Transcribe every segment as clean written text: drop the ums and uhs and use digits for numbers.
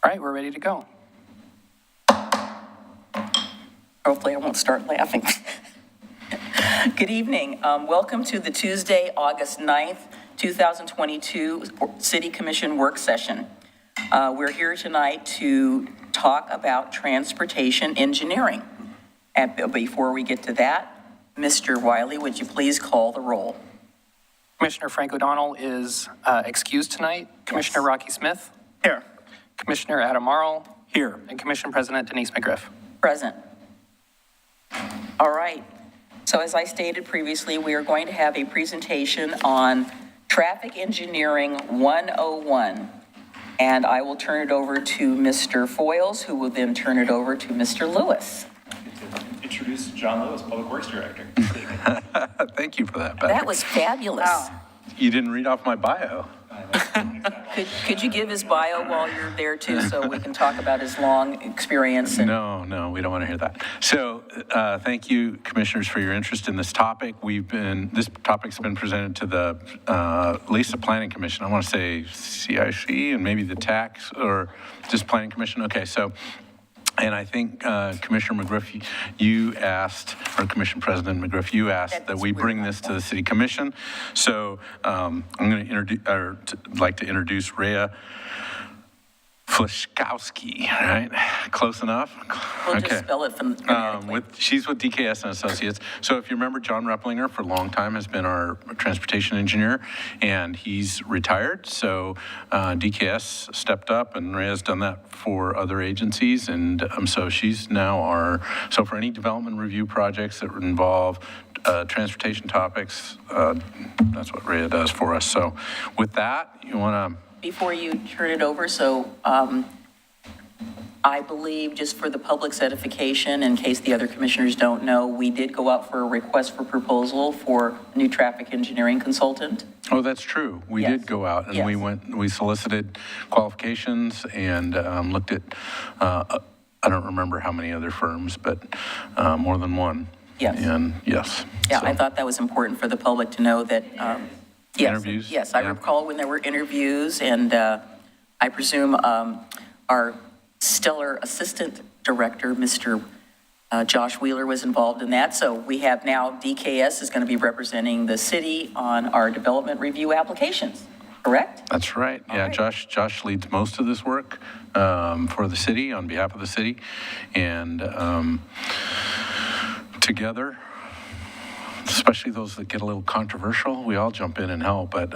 right, we're ready to go. Hopefully I won't start laughing. Good evening. Welcome to the Tuesday, August 9th, 2022 City Commission work session. We're here tonight to talk about transportation engineering. And before we get to that, Mr. Wiley, would you please call the roll? Commissioner Frank O'Donnell is excused tonight. Commissioner Rocky Smith? Here. Commissioner Adam Marl? Here. And Commission President Denise McGriff? Present. All right. So as I stated previously, we are going to have a presentation on Traffic Engineering 101. And I will turn it over to Mr. Foyles, who will then turn it over to Mr. Lewis. Introduce John Lewis, Public Works Director. Thank you for that, Patrick. That was fabulous. You didn't read off my bio. Could you give his bio while you're there too, so we can talk about his long experience? No, we don't want to hear that. So thank you, commissioners, for your interest in this topic. This topic's been presented to the, at least the Planning Commission. I want to say CIC and maybe the tax or just Planning Commission. Okay, so, and I think Commissioner McGriff, you asked, or Commission President McGriff, you asked that we bring this to the City Commission. So I'm going to like to introduce Rhea Fliszkowski, right? Close enough? We'll just spell it phonetically. She's with DKS and Associates. So if you remember, John Repplinger for a long time has been our transportation engineer, and he's retired. So DKS stepped up, and Rhea's done that for other agencies. And so she's now so for any development review projects that involve transportation topics, that's what Rhea does for us. So with that, you want to... Before you turn it over, so I believe, just for the public's edification, in case the other commissioners don't know, we did go out for a request for proposal for a new traffic engineering consultant. Oh, that's true. We did go out, and we solicited qualifications and looked at, I don't remember how many other firms, but more than one. Yes. And yes. Yeah, so I thought that was important for the public to know that. Yes, interviews? Yes, I recall when there were interviews, and I presume our stellar assistant director, Mr. Josh Wheeler, was involved in that. So we have now DKS is going to be representing the city on our development review applications, correct? That's right. Yeah, right. Josh leads most of this work for the city, on behalf of the city. And together, especially those that get a little controversial, we all jump in and help. But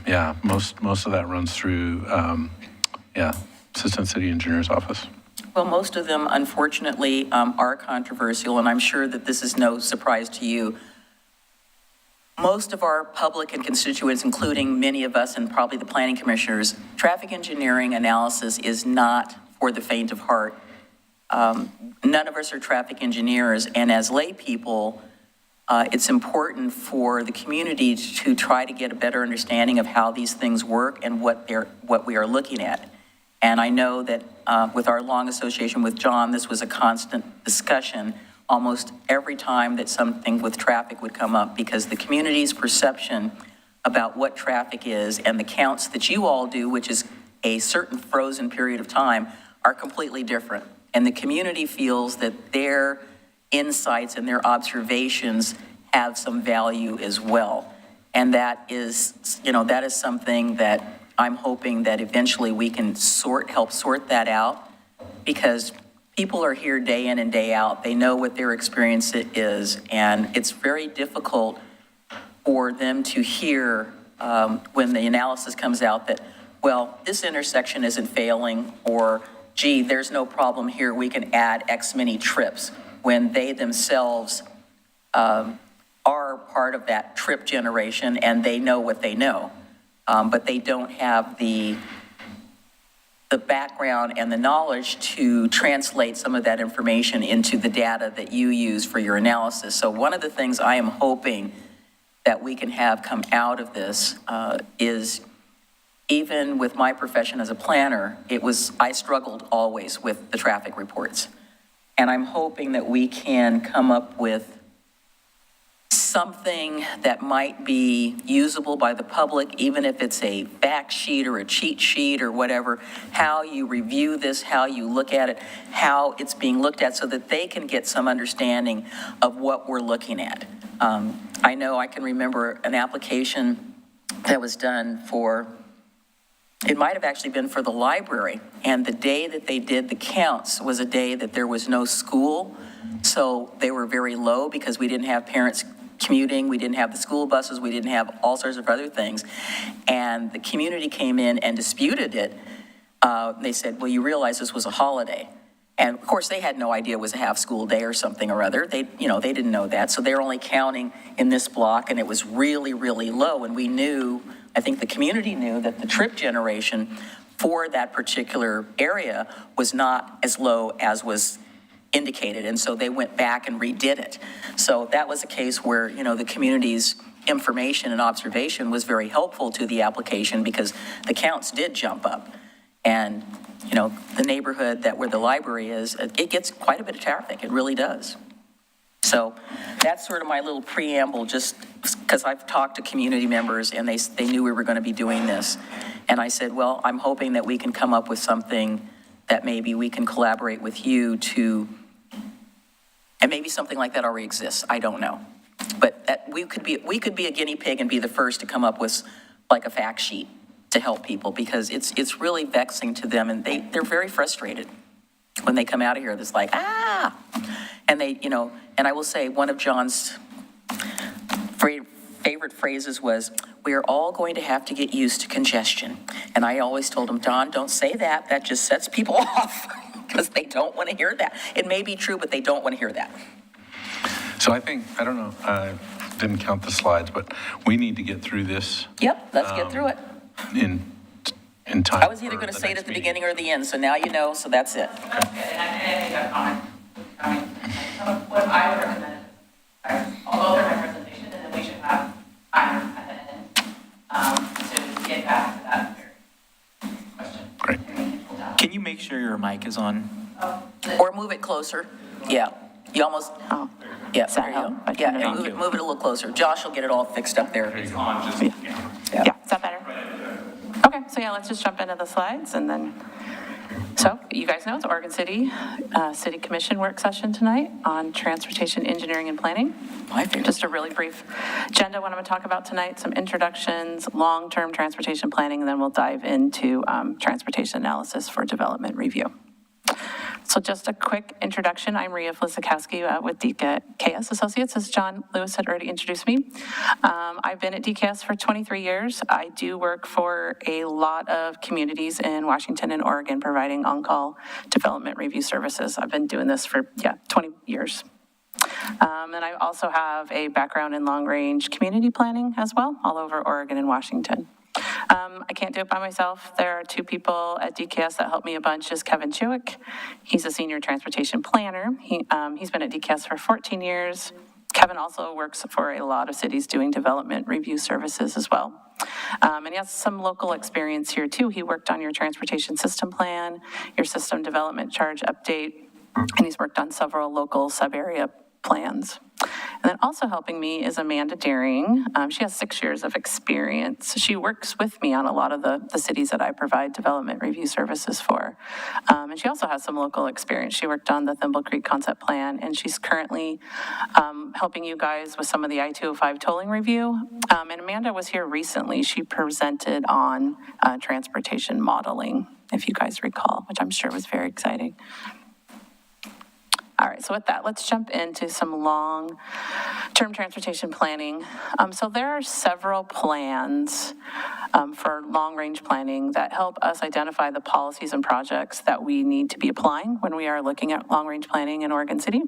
yeah, most of that runs through, Assistant City Engineer's Office. Well, most of them, unfortunately, are controversial, and I'm sure that this is no surprise to you. Most of our public and constituents, including many of us and probably the planning commissioners, traffic engineering analysis is not for the faint of heart. None of us are traffic engineers, and as lay people, it's important for the community to try to get a better understanding of how these things work and what we are looking at. And I know that with our long association with John, this was a constant discussion almost every time that something with traffic would come up, because the community's perception about what traffic is and the counts that you all do, which is a certain frozen period of time, are completely different. And the community feels that their insights and their observations have some value as well. And that is, that is something that I'm hoping that eventually we can help sort that out, because people are here day in and day out. They know what their experience is, and it's very difficult for them to hear when the analysis comes out that, well, this intersection isn't failing, or gee, there's no problem here, we can add X many trips, when they themselves are part of that trip generation and they know what they know. But they don't have the background and the knowledge to translate some of that information into the data that you use for your analysis. So one of the things I am hoping that we can have come out of this is, even with my profession as a planner, I struggled always with the traffic reports. And I'm hoping that we can come up with something that might be usable by the public, even if it's a fact sheet or a cheat sheet or whatever, how you review this, how you look at it, how it's being looked at, so that they can get some understanding of what we're looking at. I know I can remember an application that was done for, it might have actually been for the library, and the day that they did the counts was a day that there was no school, so they were very low because we didn't have parents commuting, we didn't have the school buses, we didn't have all sorts of other things, and the community came in and disputed it. They said, well, you realize this was a holiday. And of course, they had no idea it was a half-school day or something or other. They didn't know that, so they're only counting in this block, and it was really, really low, and we knew, I think the community knew, that the trip generation for that particular area was not as low as was indicated, and so they went back and redid it. So that was a case where, the community's information and observation was very helpful to the application, because the counts did jump up. And, the neighborhood where the library is, it gets quite a bit of traffic, it really does. So that's sort of my little preamble, just because I've talked to community members and they knew we were going to be doing this. And I said, well, I'm hoping that we can come up with something that maybe we can collaborate with you to, and maybe something like that already exists, I don't know. But we could be a guinea pig and be the first to come up with like a fact sheet to help people, because it's really vexing to them, and they're very frustrated when they come out of here. It's like, and and I will say one of John's favorite phrases was, we are all going to have to get used to congestion. And I always told him, John, don't say that. That just sets people off, because they don't want to hear that. It may be true, but they don't want to hear that. So I don't know, I didn't count the slides, but we need to get through this. Yep, let's get through it. In time. I was either going to say it at the beginning or the end, so now you know, so that's it. That's good, and I think a comment. What I would recommend is I'll go through my presentation, and then we should have time at the end to get back to that question. Great. Can you make sure your mic is on? Or move it closer. Yeah, you almost, yeah, there you go. Yeah, and move it a little closer. Josh will get it all fixed up there. It's on, just, Yeah, is that better? Okay, so yeah, let's just jump into the slides, and then, so you guys know it's Oregon City Commission work session tonight on transportation engineering and planning. My favorite. Just a really brief agenda, what I'm going to talk about tonight, some introductions, long-term transportation planning, and then we'll dive into transportation analysis for development review. So just a quick introduction. I'm Maria Flisikowski with DKS Associates, as John Lewis had already introduced me. I've been at DKS for 23 years. I do work for a lot of communities in Washington and Oregon, providing on-call development review services. I've been doing this for, 20 years. And I also have a background in long-range community planning as well, all over Oregon and Washington. I can't do it by myself. There are two people at DKS that help me a bunch. Is Kevin Chuick. He's a senior transportation planner. He's been at DKS for 14 years. Kevin also works for a lot of cities doing development review services as well. And he has some local experience here too. He worked on your transportation system plan, your system development charge update, and he's worked on several local sub-area plans. And then also helping me is Amanda Daring. She has 6 years of experience. She works with me on a lot of the cities that I provide development review services for. And she also has some local experience. She worked on the Thimble Creek concept plan, and she's currently helping you guys with some of the I-205 tolling review. And Amanda was here recently. She presented on transportation modeling, if you guys recall, which I'm sure was very exciting. All right, so with that, let's jump into some long-term transportation planning. So there are several plans for long-range planning that help us identify the policies and projects that we need to be applying when we are looking at long-range planning in Oregon City.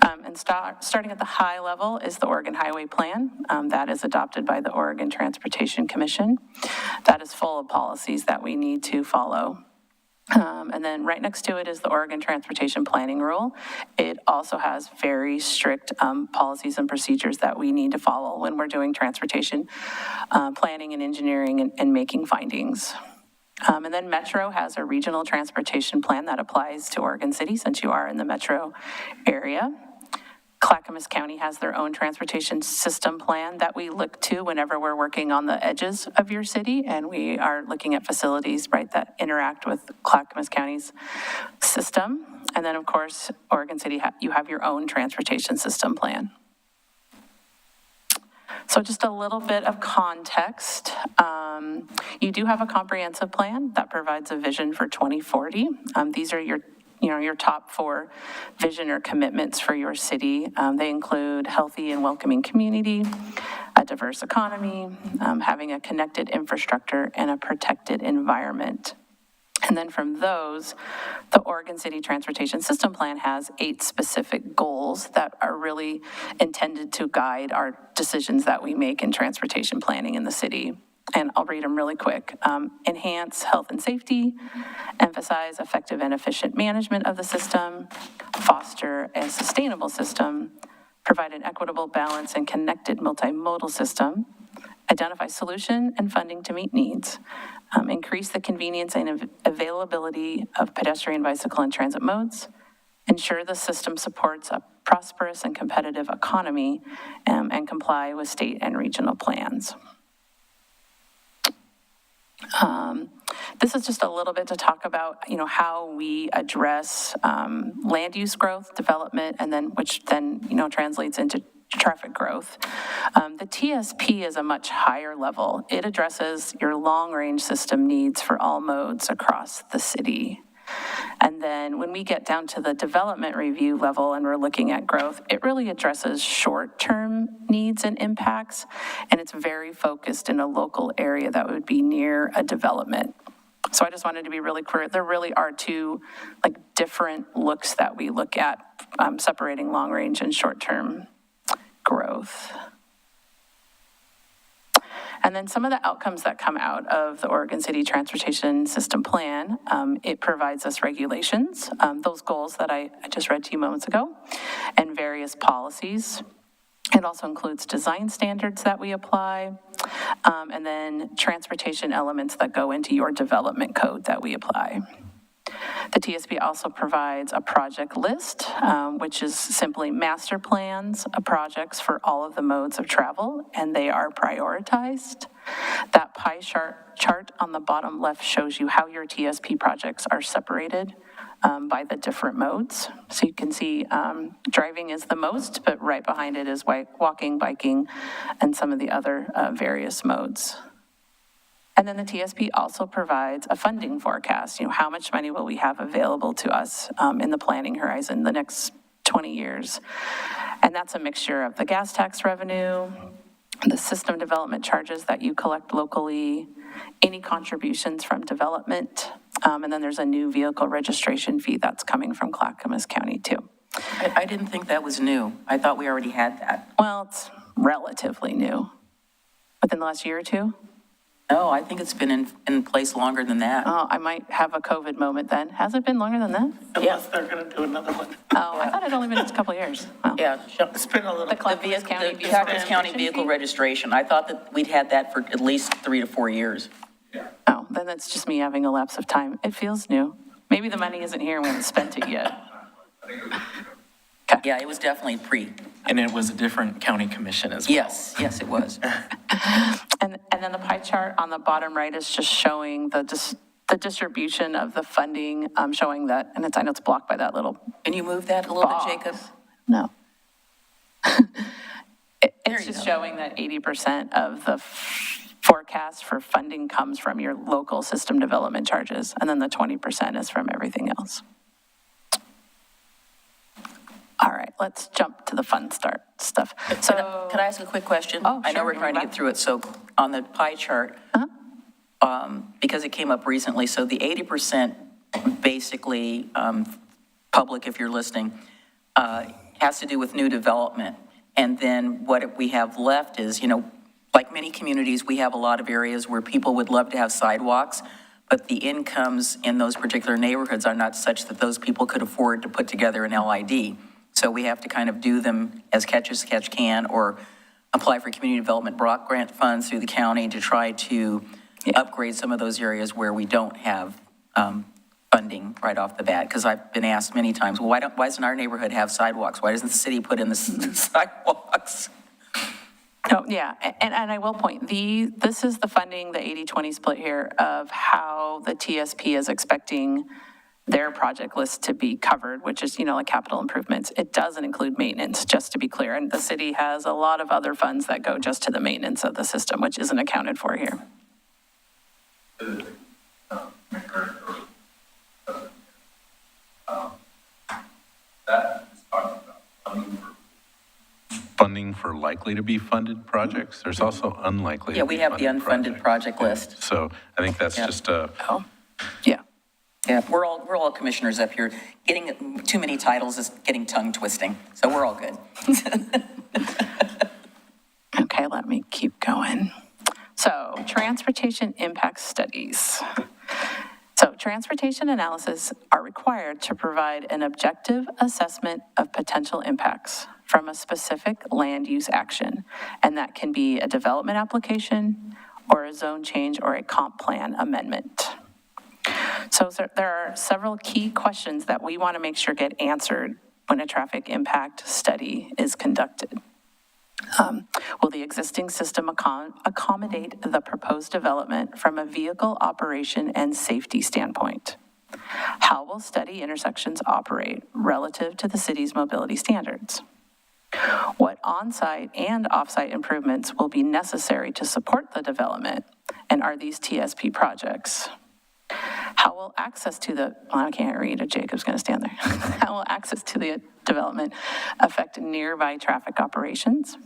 And starting at the high level is the Oregon Highway Plan. That is adopted by the Oregon Transportation Commission. That is full of policies that we need to follow. And then right next to it is the Oregon Transportation Planning Rule. It also has very strict policies and procedures that we need to follow when we're doing transportation planning and engineering and making findings. And then Metro has a regional transportation plan that applies to Oregon City, since you are in the metro area. Clackamas County has their own transportation system plan that we look to whenever we're working on the edges of your city, and we are looking at facilities, right, that interact with Clackamas County's system. And then, of course, Oregon City, you have your own transportation system plan. So just a little bit of context. You do have a comprehensive plan that provides a vision for 2040. These are your top 4 vision or commitments for your city. They include healthy and welcoming community, a diverse economy, having a connected infrastructure, and a protected environment. And then from those, the Oregon City Transportation System Plan has 8 specific goals that are really intended to guide our decisions that we make in transportation planning in the city. And I'll read them really quick. Enhance health and safety, emphasize effective and efficient management of the system, foster a sustainable system, provide an equitable, balanced, and connected multimodal system, identify solution and funding to meet needs, increase the convenience and availability of pedestrian, bicycle, and transit modes, ensure the system supports a prosperous and competitive economy, and comply with state and regional plans. This is just a little bit to talk about, how we address land use growth, development, and then which then, translates into traffic growth. The TSP is a much higher level. It addresses your long-range system needs for all modes across the city. And then when we get down to the development review level and we're looking at growth, it really addresses short-term needs and impacts, and it's very focused in a local area that would be near a development. So I just wanted to be really clear. There really are 2 different looks that we look at, separating long-range and short-term growth. And then some of the outcomes that come out of the Oregon City Transportation System Plan, it provides us regulations, those goals that I just read to you moments ago, and various policies. It also includes design standards that we apply, and then transportation elements that go into your development code that we apply. The TSP also provides a project list, which is simply master plans of projects for all of the modes of travel, and they are prioritized. That pie chart on the bottom left shows you how your TSP projects are separated by the different modes. So you can see driving is the most, but right behind it is walking, biking, and some of the other various modes. And then the TSP also provides a funding forecast. How much money will we have available to us in the planning horizon the next 20 years? And that's a mixture of the gas tax revenue, the system development charges that you collect locally, any contributions from development, and then there's a new vehicle registration fee that's coming from Clackamas County too. I didn't think that was new. I thought we already had that. Well, it's relatively new. Within the last year or 2? No, I think it's been in place longer than that. Oh, I might have a COVID moment then. Has it been longer than that? Unless they're gonna do another one. Oh, I thought it'd only been just a couple of years. Wow. Yeah. It's been a little. The Clackamas County The Clackamas County vehicle registration, I thought that we'd had that for at least 3 to 4 years. Oh, then that's just me having a lapse of time. It feels new. Maybe the money isn't here and we haven't spent it yet. Yeah, it was definitely pre. And it was a different county commission as well. Yes, it was. And then the pie chart on the bottom right is just showing the distribution of the funding, showing that, and I know it's blocked by that little Can you move that a little box. bit, Jacob? No. There It's you just go. showing that 80% of the forecast for funding comes from your local system development charges, and then the 20% is from everything else. All right, let's jump to the fun stuff. So, Could I ask a quick question? Oh, I know sure, we're trying to go get through it. So on the pie chart, because it came up recently, so the 80% basically, public, if you're listening, has to do with new development. And then what we have left is, like many communities, we have a lot of areas where people would love to have sidewalks, but the incomes in those particular neighborhoods are not such that those people could afford to put together an LID. So we have to kind of do them as catch can, or apply for community development block grant funds through the county to try to upgrade some of those areas where we don't have funding funding right off the bat, because I've been asked many times, well, why doesn't our neighborhood have sidewalks? Why doesn't the city put in the sidewalks? No, yeah, and I will point, this is the funding, the 80-20 split here of how the TSP is expecting their project list to be covered, which is, like capital improvements. It doesn't include maintenance, just to be clear. And the city has a lot of other funds that go just to the maintenance of the system, which isn't accounted for here. That is talking about funding for likely to be funded projects. There's also unlikely. Yeah, we have the unfunded project list. So I think that's just a. Oh, yeah. Yeah, we're all commissioners up here. Getting too many titles is getting tongue twisting, so we're all good. Okay, let me keep going. So, transportation impact studies. So, transportation analysis are required to provide an objective assessment of potential impacts from a specific land use action, and that can be a development application or a zone change or a comp plan amendment. So there are several key questions that we want to make sure get answered when a traffic impact study is conducted. Will the existing system accommodate the proposed development from a vehicle operation and safety standpoint? How will study intersections operate relative to the city's mobility standards? What on-site and off-site improvements will be necessary to support the development, and are these TSP projects? How will access to the, well, I can't read, Jacob's going to stand there. How will access to the development affect nearby traffic operations?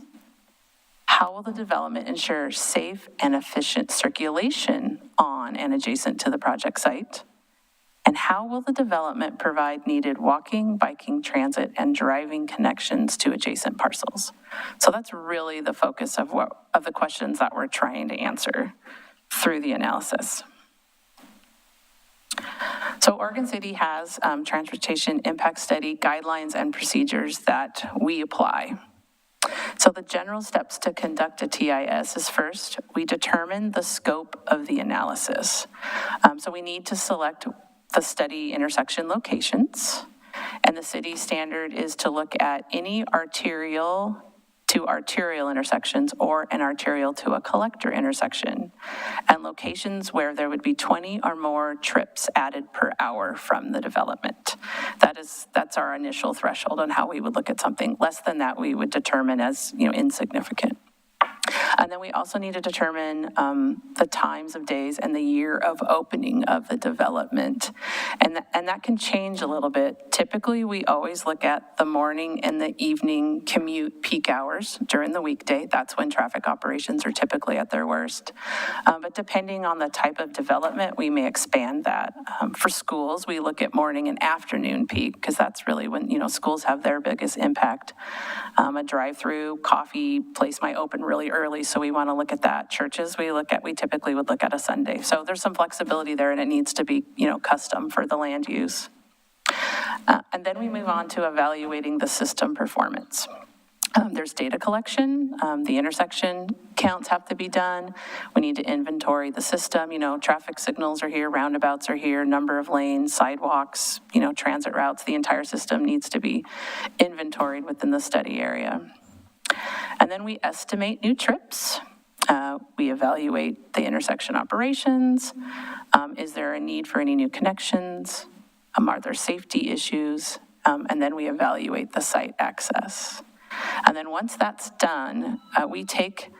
How will the development ensure safe and efficient circulation on and adjacent to the project site? And how will the development provide needed walking, biking, transit, and driving connections to adjacent parcels? So that's really the focus of the questions that we're trying to answer through the analysis. So Oregon City has transportation impact study guidelines and procedures that we apply. So the general steps to conduct a TIS is first, we determine the scope of the analysis. So we need to select the study intersection locations, and the city standard is to look at any arterial to arterial intersections or an arterial to a collector intersection, and locations where there would be 20 or more trips added per hour from the development. That's our initial threshold on how we would look at something. Less than that, we would determine as insignificant. And then we also need to determine the times of days and the year of opening of the development. And that can change a little bit. Typically, we always look at the morning and the evening commute peak hours during the weekday. That's when traffic operations are typically at their worst. But depending on the type of development, we may expand that. For schools, we look at morning and afternoon peak, because that's really when, schools have their biggest impact. A drive-through coffee place might open really early, so we want to look at that. Churches, we typically would look at a Sunday. So there's some flexibility there, and it needs to be, custom for the land use. And then we move on to evaluating the system performance. There's data collection, the intersection counts have to be done. We need to inventory the system, traffic signals are here, roundabouts are here, number of lanes, sidewalks, transit routes, the entire system needs to be inventoried within the study area. And then we estimate new trips. We evaluate the intersection operations. Is there a need for any new connections? Are there safety issues? And then we evaluate the site access. And then once that's done, we take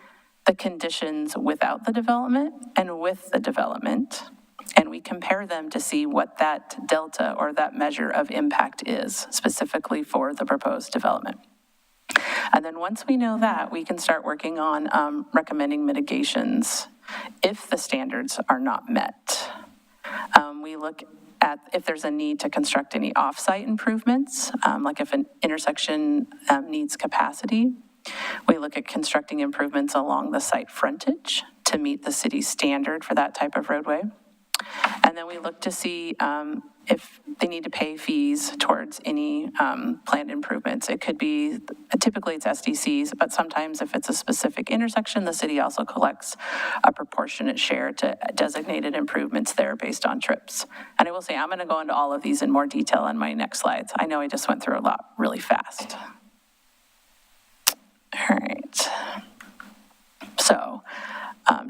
the conditions without the development and with the development, and we compare them to see what that delta or that measure of impact is specifically for the proposed development. And then once we know that, we can start working on recommending mitigations if the standards are not met. We look at if there's a need to construct any off-site improvements, like if an intersection needs capacity. We look at constructing improvements along the site frontage to meet the city's standard for that type of roadway. And then we look to see if they need to pay fees towards any planned improvements. It could be, typically it's SDCs, but sometimes if it's a specific intersection, the city also collects a proportionate share to designated improvements there based on trips. And I will say, I'm going to go into all of these in more detail on my next slides. I know I just went through a lot really fast. All right. So,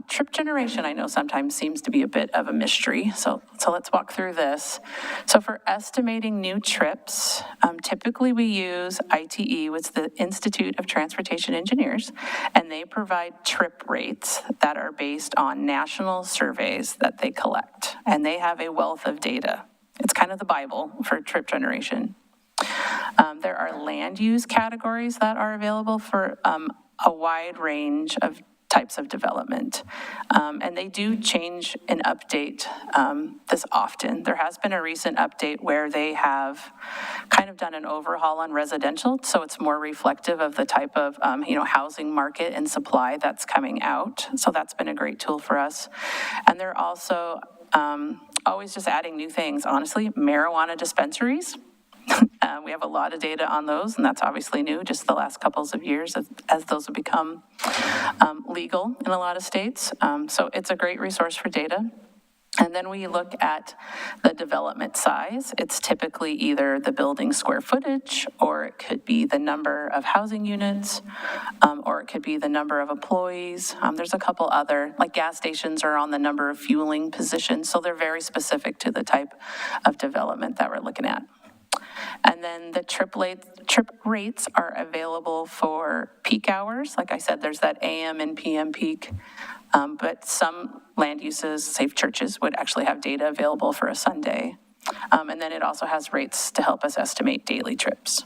trip generation, I know sometimes seems to be a bit of a mystery, so let's walk through this. So for estimating new trips, typically we use ITE, which is the Institute of Transportation Engineers, and they provide trip rates that are based on national surveys that they collect, and they have a wealth of data. It's kind of the Bible for trip generation. There are land use categories that are available for a wide range of types of development. And they do change and update this often. There has been a recent update where they have kind of done an overhaul on residential, so it's more reflective of the type of housing market and supply that's coming out. So that's been a great tool for us. And they're also always just adding new things. Honestly, marijuana dispensaries. We have a lot of data on those, and that's obviously new, just the last couple of years as those have become legal in a lot of states. So it's a great resource for data. And then we look at the development size. It's typically either the building square footage, or it could be the number of housing units, or it could be the number of employees. There's a couple other, like gas stations are on the number of fueling positions, so they're very specific to the type of development that we're looking at. And then the trip rates are available for peak hours. Like I said, there's that AM and PM peak, but some land uses, say churches, would actually have data available for a Sunday. And then it also has rates to help us estimate daily trips.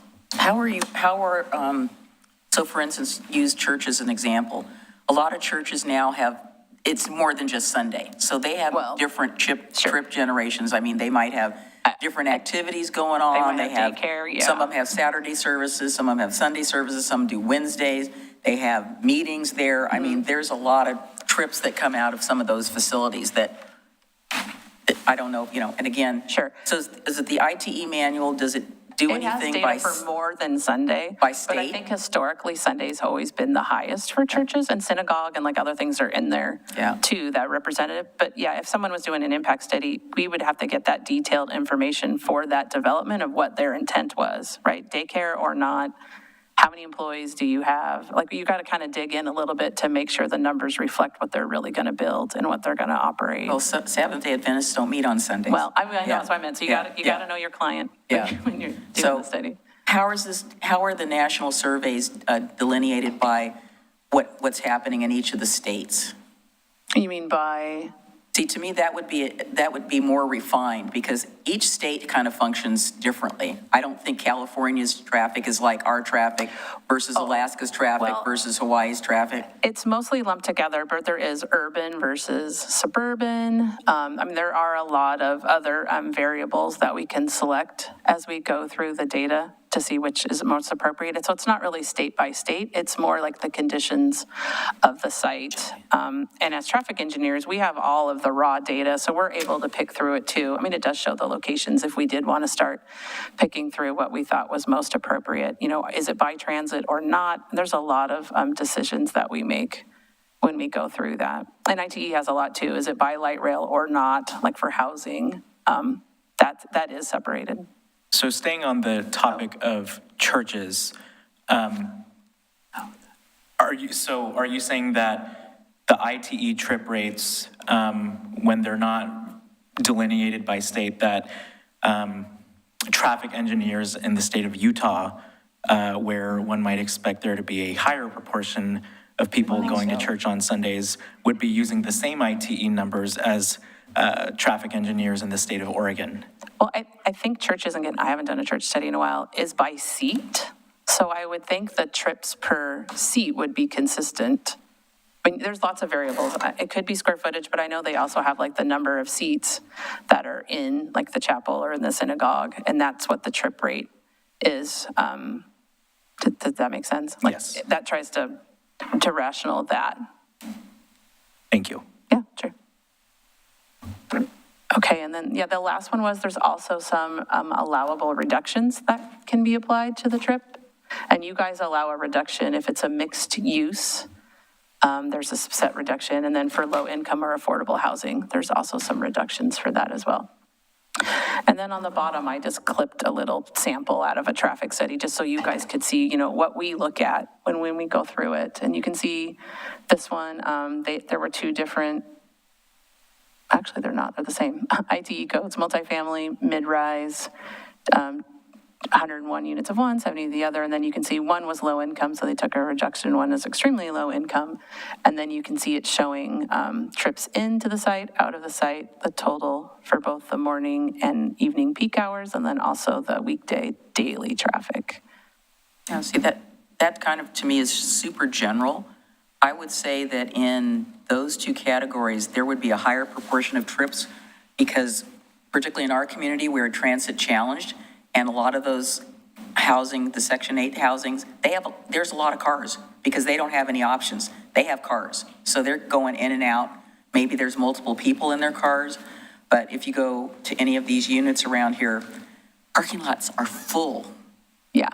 So for instance, use church as an example. A lot of churches now have, it's more than just Sunday. So they have different trip generations. I mean, they might have different activities going on. They have daycare, yeah. Some of them have Saturday services, some of them have Sunday services, some do Wednesdays. They have meetings there. I mean, there's a lot of trips that come out of some of those facilities that I don't know, and again. Sure. So is it the ITE manual? Does it do anything It has data for more than Sunday. By state? But I think historically, Sunday's always been the highest for churches, and synagogue and like other things are in there too, that representative. But yeah, if someone was doing an impact study, we would have to get that detailed information for that development of what their intent was, right? Daycare or not, how many employees do you have? Like, you got to kind of dig in a little bit to make sure the numbers reflect what they're really going to build and what they're going to operate. Well, Seventh-day Adventists don't meet on Sundays. Well, I know that's what I meant. So you got to know your client when you're doing the study. How are the national surveys delineated by what's happening in each of the states? You mean by? See, to me, that would be more refined, because each state kind of functions differently. I don't think California's traffic is like our traffic versus Alaska's traffic versus Hawaii's traffic. It's mostly lumped together, but there is urban versus suburban. I mean, there are a lot of other variables that we can select as we go through the data to see which is most appropriate. And so it's not really state by state, it's more like the conditions of the site. And as traffic engineers, we have all of the raw data, so we're able to pick through it too. I mean, it does show the locations if we did want to start picking through what we thought was most appropriate. Is it by transit or not? There's a lot of decisions that we make when we go through that. And ITE has a lot too. Is it by light rail or not, like for housing? That is separated. So staying on the topic of churches, are you saying that the ITE trip rates, when they're not delineated by state, that traffic engineers in the state of Utah, where one might expect there to be a higher proportion of people going to church on Sundays, would be using the same ITE numbers as traffic engineers in the state of Oregon? Well, I think churches, again, I haven't done a church study in a while, is by seat. So I would think the trips per seat would be consistent. I mean, there's lots of variables. It could be square footage, but I know they also have like the number of seats that are in like the chapel or in the synagogue, and that's what the trip rate is. Does that make sense? Like, yes. That tries to rational that. Thank you. Yeah, sure. Okay, and then, yeah, the last one was there's also some allowable reductions that can be applied to the trip. And you guys allow a reduction if it's a mixed use. There's a set reduction. And then for low income or affordable housing, there's also some reductions for that as well. And then on the bottom, I just clipped a little sample out of a traffic study just so you guys could see, what we look at when we go through it. And you can see this one, there were two different, actually they're not, they're the same. ITE codes, multifamily, mid-rise, 101 units of one, 70 of the other, and then you can see one was low income, so they took a reduction, one is extremely low income, and then you can see it showing trips into the site, out of the site, the total for both the morning and evening peak hours, and then also the weekday daily traffic. Yeah, see, that kind of, to me, is super general. I would say that in those two categories, there would be a higher proportion of trips because particularly in our community, we're transit challenged, and a lot of those housing, the Section 8 housings, there's a lot of cars because they don't have any options. They have cars, so they're going in and out. Maybe there's multiple people in their cars, but if you go to any of these units around here, parking lots are full. Yeah.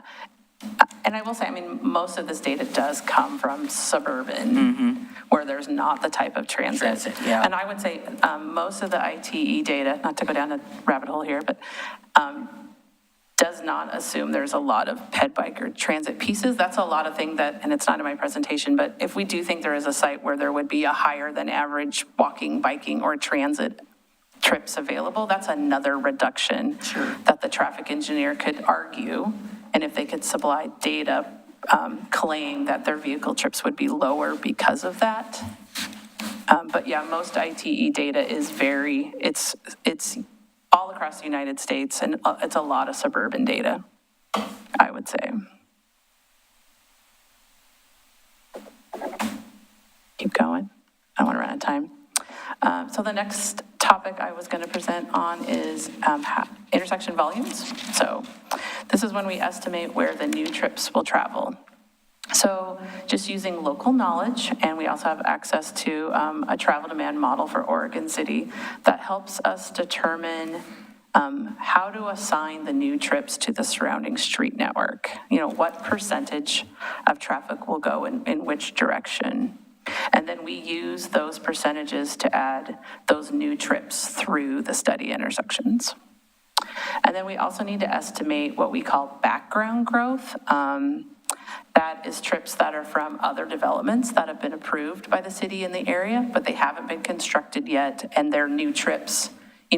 And I will say, most of this data does come from suburban, where there's not the type of transit. Yeah. And I would say most of the ITE data, not to go down a rabbit hole here, but does not assume there's a lot of ped bike or transit pieces. That's a lot of things that, and it's not in my presentation, but if we do think there is a site where there would be a higher than average walking, biking, or transit trips available, that's another reduction that the traffic engineer could argue, and if they could supply data, claim that their vehicle trips would be lower because of that. But yeah, most ITE data is it's all across the United States, and it's a lot of suburban data, I would say. Keep going. I don't want to run out of time. So the next topic I was going to present on is intersection volumes. So this is when we estimate where the new trips will travel. So just using local knowledge, and we also have access to a travel demand model for Oregon City that helps us determine how to assign the new trips to the surrounding street network. What percentage of traffic will go in which direction. And then we use those percentages to add those new trips through the study intersections. And then we also need to estimate what we call background growth. That is trips that are from other developments that have been approved by the city in the area, but they haven't been constructed yet, and their new trips,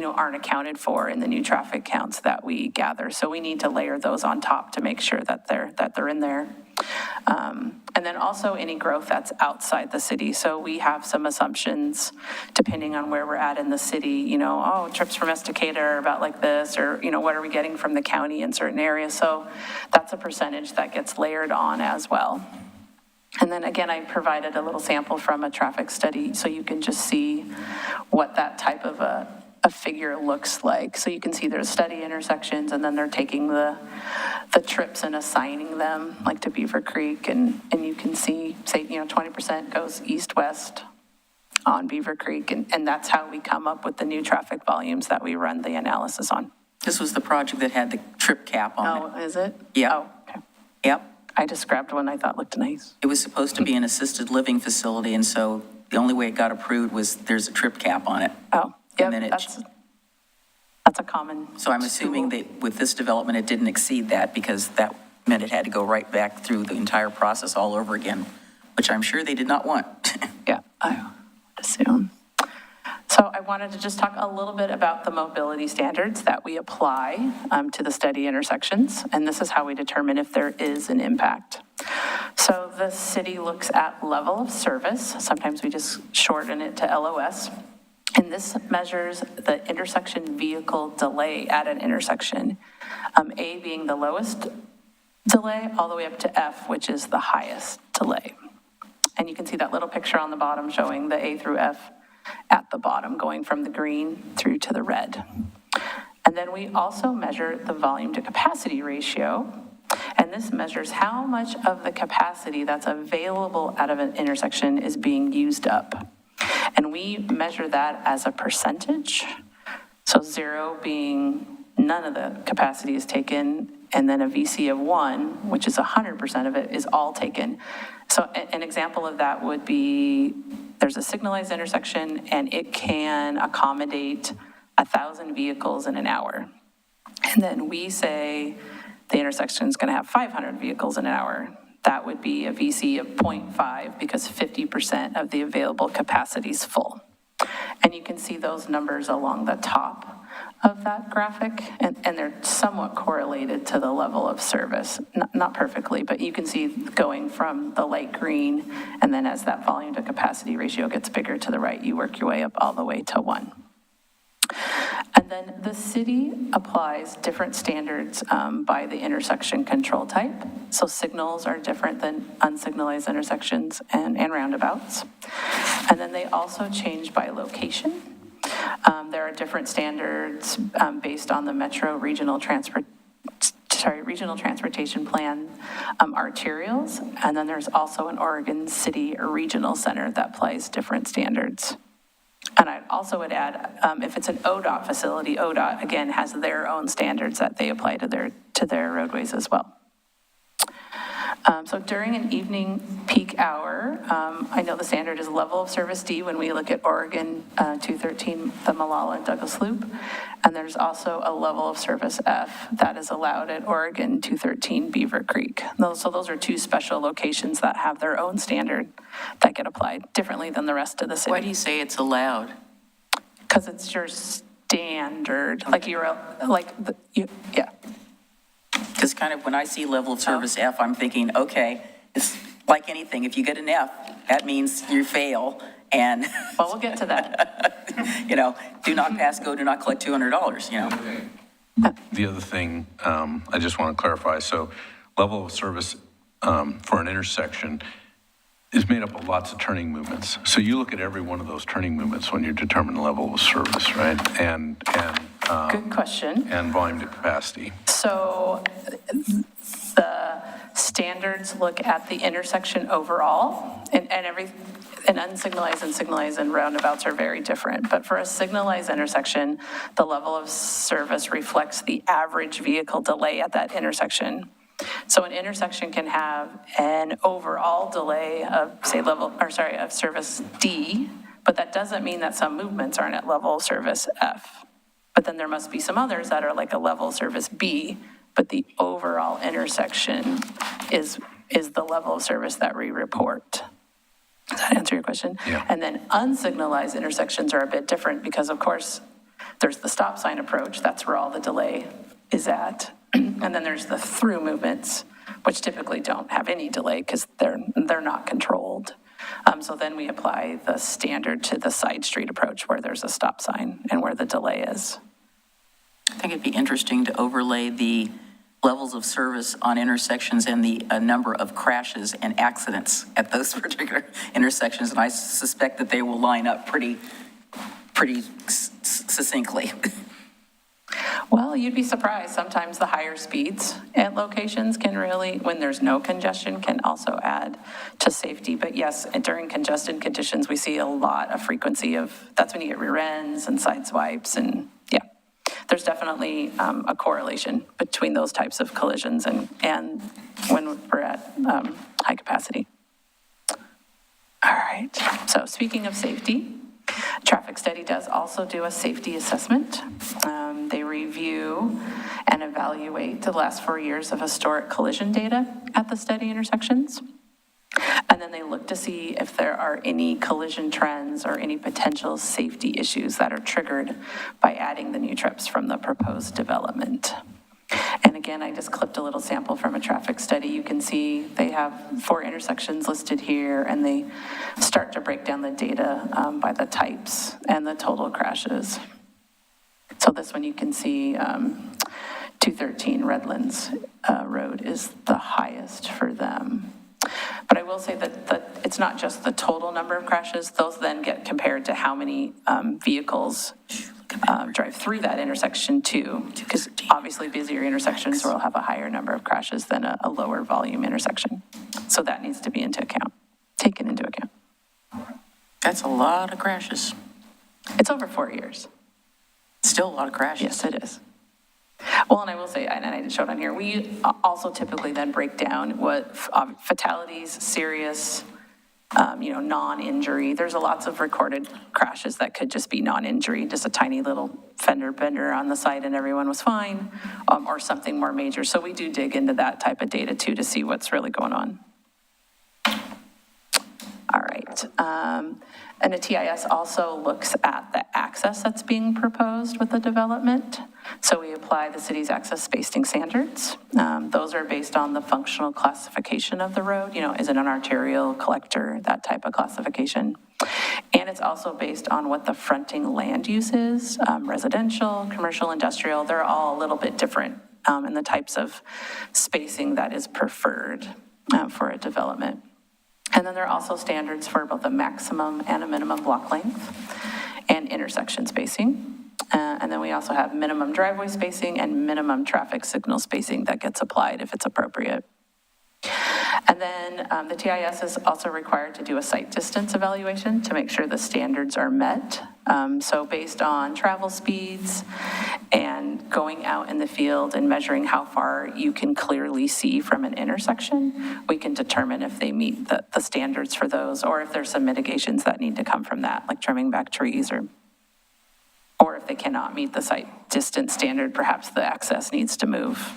aren't accounted for in the new traffic counts that we gather. So we need to layer those on top to make sure that they're in there. And then also any growth that's outside the city. So we have some assumptions depending on where we're at in the city, trips from Estacada are about like this, or, what are we getting from the county in certain areas? So that's a percentage that gets layered on as well. And then again, I provided a little sample from a traffic study so you can just see what that type of a figure looks like. So you can see there's study intersections, and then they're taking the trips and assigning them, like to Beaver Creek, and you can see, say, 20% goes east-west on Beaver Creek, and that's how we come up with the new traffic volumes that we run the analysis on. This was the project that had the trip cap on it. Oh, is it? Yeah. Oh, okay. Yep. I just grabbed one I thought looked nice. It was supposed to be an assisted living facility, and so the only way it got approved was there's a trip cap on it. Oh, yeah, And then that's a common. So I'm assuming that with this development, it didn't exceed that because that meant it had to go right back through the entire process all over again, which I'm sure they did not want. Yeah, I would assume. So I wanted to just talk a little bit about the mobility standards that we apply to the study intersections, and this is how we determine if there is an impact. So the city looks at level of service. Sometimes we just shorten it to LOS. And this measures the intersection vehicle delay at an intersection, A being the lowest delay, all the way up to F, which is the highest delay. And you can see that little picture on the bottom showing the A through F at the bottom, going from the green through to the red. And then we also measure the volume to capacity ratio. And this measures how much of the capacity that's available out of an intersection is being used up. And we measure that as a percentage. So 0 being none of the capacity is taken, and then a VC of 1, which is 100% of it, is all taken. So an example of that would be, there's a signalized intersection, and it can accommodate 1,000 vehicles in an hour. And then we say the intersection is going to have 500 vehicles in an hour. That would be a VC of 0.5 because 50% of the available capacity is full. And you can see those numbers along the top of that graphic, and they're somewhat correlated to the level of service. Not perfectly, but you can see going from the light green, and then as that volume to capacity ratio gets bigger to the right, you work your way up all the way to 1. And then the city applies different standards by the intersection control type. So signals are different than unsignalized intersections and roundabouts. And then they also change by location. There are different standards based on the Metro Regional Transportation Plan arterials. And then there's also an Oregon City Regional Center that applies different standards. And I also would add, if it's an ODOT facility, ODOT, again, has their own standards that they apply to their roadways as well. So during an evening peak hour, I know the standard is level of service D when we look at Oregon 213, the Malala and Douglas Loop. And there's also a level of service F that is allowed at Oregon 213 Beaver Creek. So those are two special locations that have their own standard that get applied differently than the rest of the city. Why do you say it's allowed? Because it's your standard, like yeah. Because kind of when I see level of service F, I'm thinking, okay, it's like anything. If you get an F, that means you fail. And, Well, we'll get to that. Do not pass go, do not collect $200, The other thing, I just want to clarify, so level of service for an intersection is made up of lots of turning movements. So you look at every one of those turning movements when you determine the level of service, right? And Good question. and volume to capacity. So the standards look at the intersection overall, and unsignalized and signalized and roundabouts are very different. But for a signalized intersection, the level of service reflects the average vehicle delay at that intersection. So an intersection can have an overall delay of, say, of service D, but that doesn't mean that some movements aren't at level of service F. But then there must be some others that are like a level of service B, but the overall intersection is the level of service that we report. Does that answer your question? Yeah. And then unsignalized intersections are a bit different because, of course, there's the stop sign approach. That's where all the delay is at. And then there's the through movements, which typically don't have any delay because they're not controlled. So then we apply the standard to the side street approach where there's a stop sign and where the delay is. I think it'd be interesting to overlay the levels of service on intersections and the number of crashes and accidents at those particular intersections. And I suspect that they will line up pretty succinctly. Well, you'd be surprised. Sometimes the higher speeds at locations can really, when there's no congestion, can also add to safety. But yes, during congested conditions, we see a lot of frequency that's when you get rear ends and side swipes. And yeah, there's definitely a correlation between those types of collisions and when we're at high capacity. All right. So speaking of safety, Traffic Study does also do a safety assessment. They review and evaluate the last 4 years of historic collision data at the study intersections. And then they look to see if there are any collision trends or any potential safety issues that are triggered by adding the new trips from the proposed development. And again, I just clipped a little sample from a traffic study. You can see they have 4 intersections listed here, and they start to break down the data by the types and the total crashes. So this one you can see 213 Redlands Road is the highest for them. But I will say that it's not just the total number of crashes. Those then get compared to how many vehicles drive through that intersection too, because obviously busier intersections will have a higher number of crashes than a lower volume intersection. So that needs to be taken into account. That's a lot of crashes. It's over 4 years. Still a lot of crashes. Yes, it is. Well, and I will say, and I didn't show it on here, we also typically then break down what fatalities, serious, non-injury. There's lots of recorded crashes that could just be non-injury, just a tiny little fender bender on the side and everyone was fine, or something more major. So we do dig into that type of data too to see what's really going on. All right. And the TIS also looks at the access that's being proposed with the development. So we apply the city's access spacing standards. Those are based on the functional classification of the road. Is it an arterial, collector, that type of classification. And it's also based on what the fronting land use is, residential, commercial, industrial. They're all a little bit different in the types of spacing that is preferred for a development. And then there are also standards for both a maximum and a minimum block length and intersection spacing. And then we also have minimum driveway spacing and minimum traffic signal spacing that gets applied if it's appropriate. And then the TIS is also required to do a site distance evaluation to make sure the standards are met. So based on travel speeds and going out in the field and measuring how far you can clearly see from an intersection, we can determine if they meet the standards for those, or if there's some mitigations that need to come from that, like trimming back trees, or if they cannot meet the site distance standard, perhaps the access needs to move.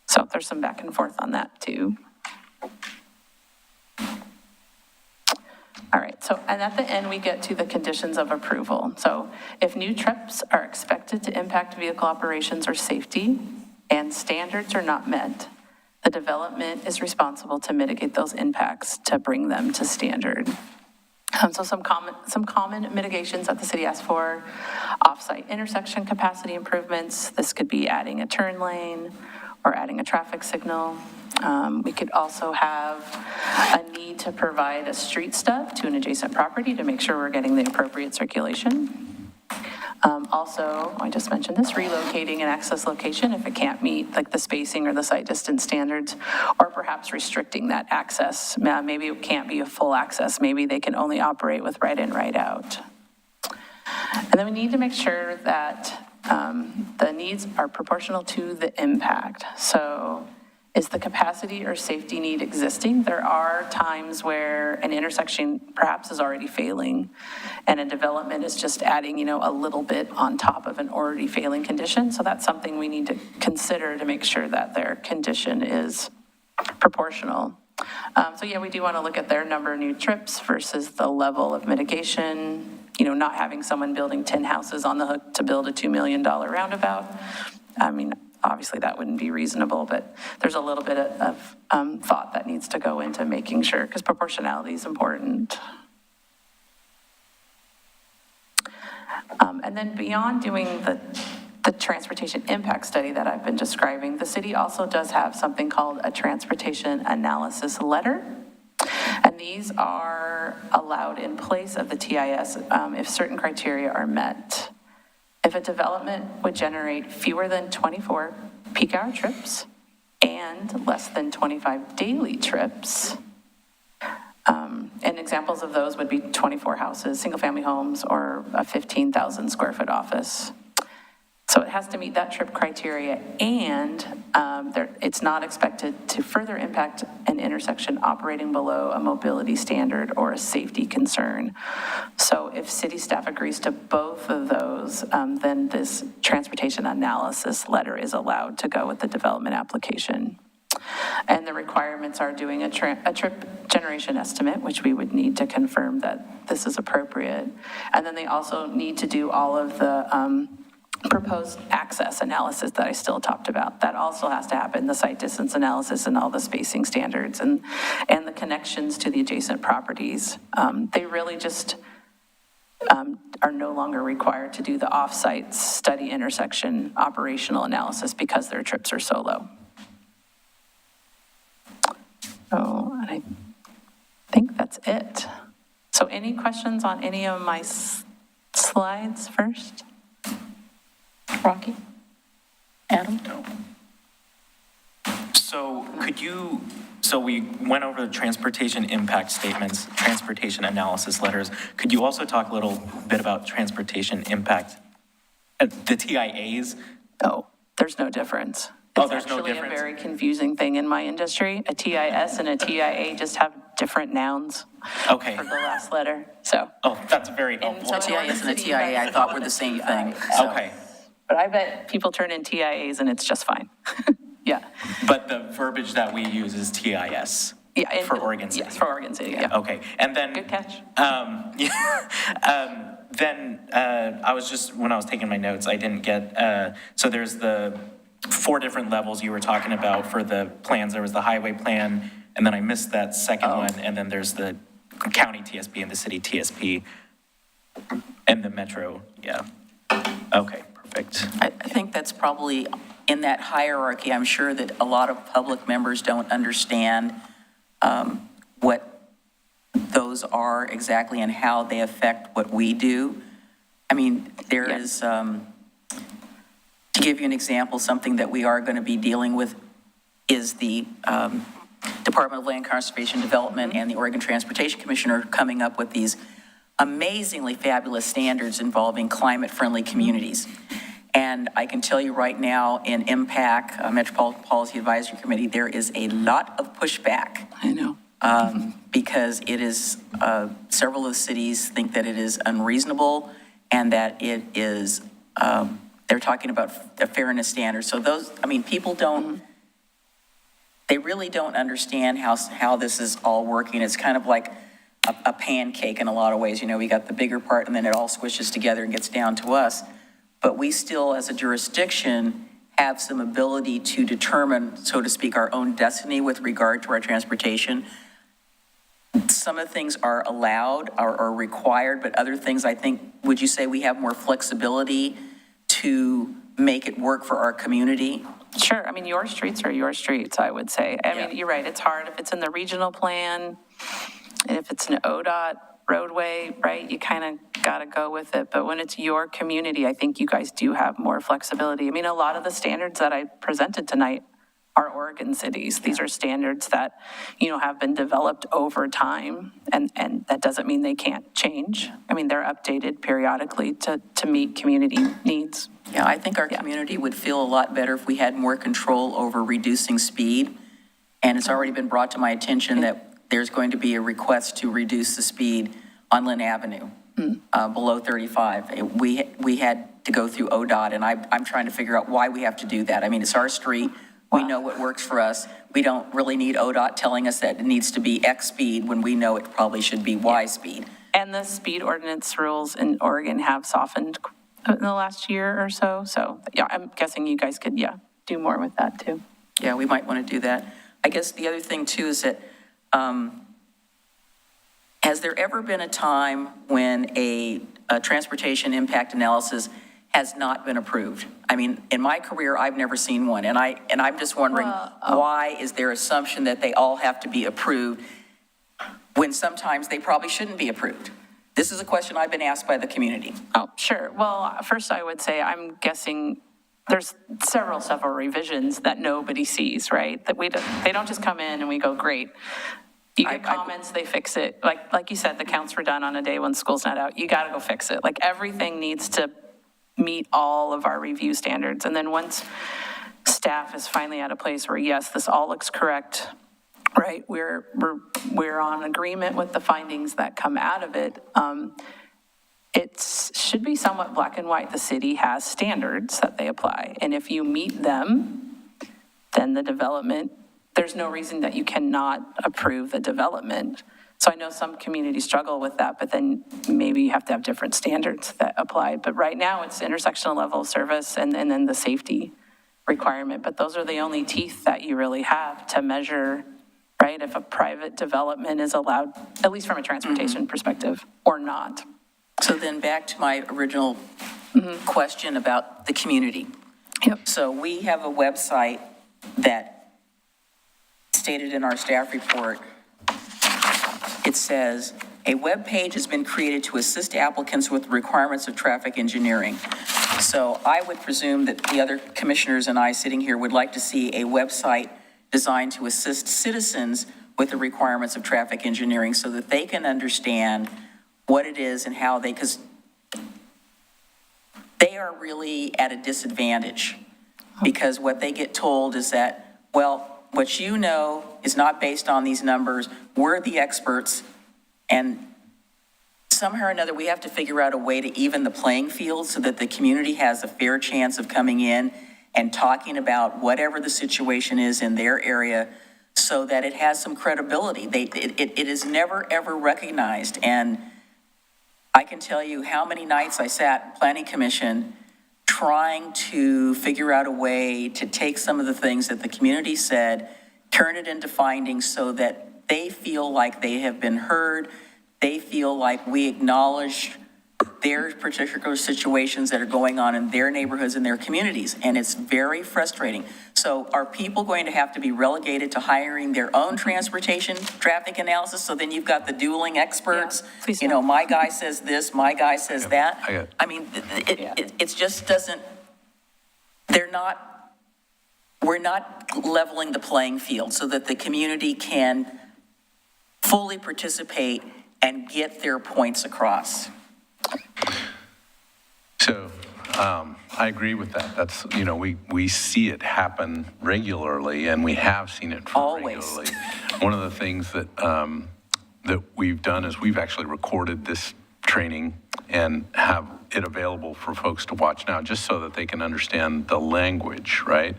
So there's some back and forth on that too. All right, and at the end, we get to the conditions of approval. So if new trips are expected to impact vehicle operations or safety and standards are not met, the development is responsible to mitigate those impacts to bring them to standard. So some common mitigations that the city asks for: off-site intersection capacity improvements. This could be adding a turn lane or adding a traffic signal. We could also have a need to provide a street stub to an adjacent property to make sure we're getting the appropriate circulation. Also, I just mentioned this, relocating an access location if it can't meet like the spacing or the site distance standards, or perhaps restricting that access. Maybe it can't be a full access. Maybe they can only operate with right in, right out. And then we need to make sure that the needs are proportional to the impact. So is the capacity or safety need existing? There are times where an intersection perhaps is already failing and a development is just adding, a little bit on top of an already failing condition. So that's something we need to consider to make sure that their condition is proportional. We do want to look at their number of new trips versus the level of mitigation, not having someone building 10 houses on the hook to build a $2 million roundabout. Obviously that wouldn't be reasonable, but there's a little bit of thought that needs to go into making sure, because proportionality is important. And then beyond doing the transportation impact study that I've been describing, the city also does have something called a transportation analysis letter. And these are allowed in place of the TIS if certain criteria are met. If a development would generate fewer than 24 peak hour trips and less than 25 daily trips, and examples of those would be 24 houses, single-family homes, or a 15,000 square foot office. So it has to meet that trip criteria, and it's not expected to further impact an intersection operating below a mobility standard or a safety concern. So if city staff agrees to both of those, then this transportation analysis letter is allowed to go with the development application. And the requirements are doing a trip generation estimate, which we would need to confirm that this is appropriate. And then they also need to do all of the proposed access analysis that I still talked about. That also has to happen, the site distance analysis and all the spacing standards and the connections to the adjacent properties. They really just are no longer required to do the off-site study intersection operational analysis because their trips are so low. Oh, and I think that's it. So any questions on any of my slides first? Rocky? Adam? No. So we went over the transportation impact statements, transportation analysis letters. Could you also talk a little bit about transportation impact The TIAs? Oh, there's no difference. Oh, there's no It's actually difference? a very confusing thing in my industry. A TIS and a TIA just have different nouns Okay. for the last letter, so. Oh, that's very And helpful. so A TIS and a TIA I thought were the same thing. so. Okay, But I bet people turn in TIAs and it's just fine. Yeah. but the verbiage that we use is TIS Yeah. and- for Oregon City? Yes, for Oregon City, yeah. Okay, and then. Good catch. Then I was just, when I was taking my notes, I didn't get, so there's the 4 different levels you were talking about for the plans. There was the highway plan, and then I missed that second one, and then there's the county TSP and the city TSP, and the metro, yeah. Okay, perfect. I think that's probably, in that hierarchy, I'm sure that a lot of public members don't understand what those are exactly and how they affect what we do. I mean, there is, to give you an example, something that we are going to be dealing with is the Department of Land Conservation Development and the Oregon Transportation Commission are coming up with these amazingly fabulous standards involving climate-friendly communities. And I can tell you right now, in MPAC, Metropolitan Policy Advisory Committee, there is a lot of pushback. I know. Because it is, several of the cities think that it is unreasonable and that it is, they're talking about a fairness standard. So those, I mean, people don't, they really don't understand how this is all working. It's kind of like a pancake in a lot of ways. You know, we got the bigger part and then it all squishes together and gets down to us. But we still, as a jurisdiction, have some ability to determine, so to speak, our own destiny with regard to our transportation. Some of the things are allowed or required, but other things, I think, would you say we have more flexibility to make it work for our community? Sure, I mean, your streets are your streets, I would say. I Yeah. mean, you're right, it's hard if it's in the regional plan, and if it's an ODOT roadway, right, you kind of got to go with it. But when it's your community, I think you guys do have more flexibility. I mean, a lot of the standards that I presented tonight are Oregon cities. These are standards that, you know, have been developed over time, and that doesn't mean they can't change. I mean, they're updated periodically to meet community needs. Yeah, I think our community would feel a lot better if we had more control over reducing speed. And it's already been brought to my attention that there's going to be a request to reduce the speed on Lynn Avenue below 35. We had to go through ODOT, and I'm trying to figure out why we have to do that. I mean, it's our street. We know what works for us. We don't really need ODOT telling us that it needs to be X speed when we know it probably should be Y speed. And the speed ordinance rules in Oregon have softened in the last year or so. So, yeah, I'm guessing you guys could, do more with that too. Yeah, we might want to do that. I guess the other thing too is that, has there ever been a time when a transportation impact analysis has not been approved? I mean, in my career, I've never seen one, and I'm just wondering, why is there assumption that they all have to be approved when sometimes they probably shouldn't be approved? This is a question I've been asked by the community. Oh, sure. Well, first I would say, I'm guessing there's several revisions that nobody sees, right? That they don't just come in and we go, great. You get comments, they fix it. Like you said, the counts were done on a day when school's not out. You got to go fix it. Like, everything needs to meet all of our review standards. And then once staff is finally at a place where, yes, this all looks correct, right? We're on agreement with the findings that come out of it. It should be somewhat black and white. The city has standards that they apply. And if you meet them, then the development, there's no reason that you cannot approve the development. So I know some communities struggle with that, but then maybe you have to have different standards that apply. But right now, it's intersectional level of service and then the safety requirement. But those are the only teeth that you really have to measure, right? If a private development is allowed, at least from a transportation perspective, or not. So then back to my original question about the community. Yep. So we have a website that stated in our staff report, it says, a web page has been created to assist applicants with the requirements of traffic engineering. So I would presume that the other commissioners and I sitting here would like to see a website designed to assist citizens with the requirements of traffic engineering so that they can understand what it is and how they, because they are really at a disadvantage because what they get told is that, well, what you know is not based on these numbers. We're the experts, and somehow or another, we have to figure out a way to even the playing field so that the community has a fair chance of coming in and talking about whatever the situation is in their area so that it has some credibility. It is never, ever recognized. And I can tell you how many nights I sat in Planning Commission trying to figure out a way to take some of the things that the community said, turn it into findings so that they feel like they have been heard. They feel like we acknowledge their particular situations that are going on in their neighborhoods and their communities, and it's very frustrating. So are people going to have to be relegated to hiring their own transportation traffic analysis? So then you've got the dueling experts, Yeah, please you no. know, my guy says this, my guy says that. I got it. I mean, it just doesn't, we're not leveling the playing field so that the community can fully participate and get their points across. So I agree with that. That's, you know, we see it happen regularly, and we have seen it Always. regularly. One of the things that, that we've done is we've actually recorded this training and have it available for folks to watch now, just so that they can understand the language, right?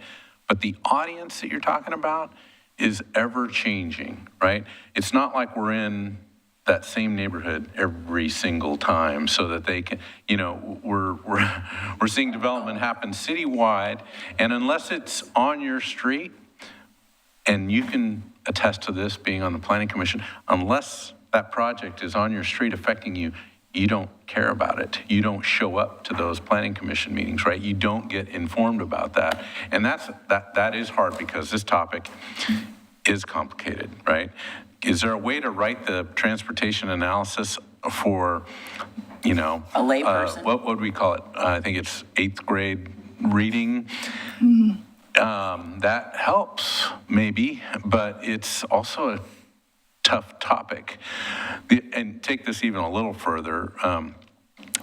But the audience that you're talking about is ever changing, right? It's not like we're in that same neighborhood every single time so that they can, you know, we're seeing development happen citywide, and unless it's on your street, and you can attest to this being on the Planning Commission, unless that project is on your street affecting you, you don't care about it. You don't show up to those Planning Commission meetings, right? You don't get informed about that. And that is hard because this topic is complicated, right? Is there a way to write the transportation analysis for, you know, A layperson? what would we call it? I think it's 8th grade reading. That helps maybe, but it's also a tough topic. And take this even a little further.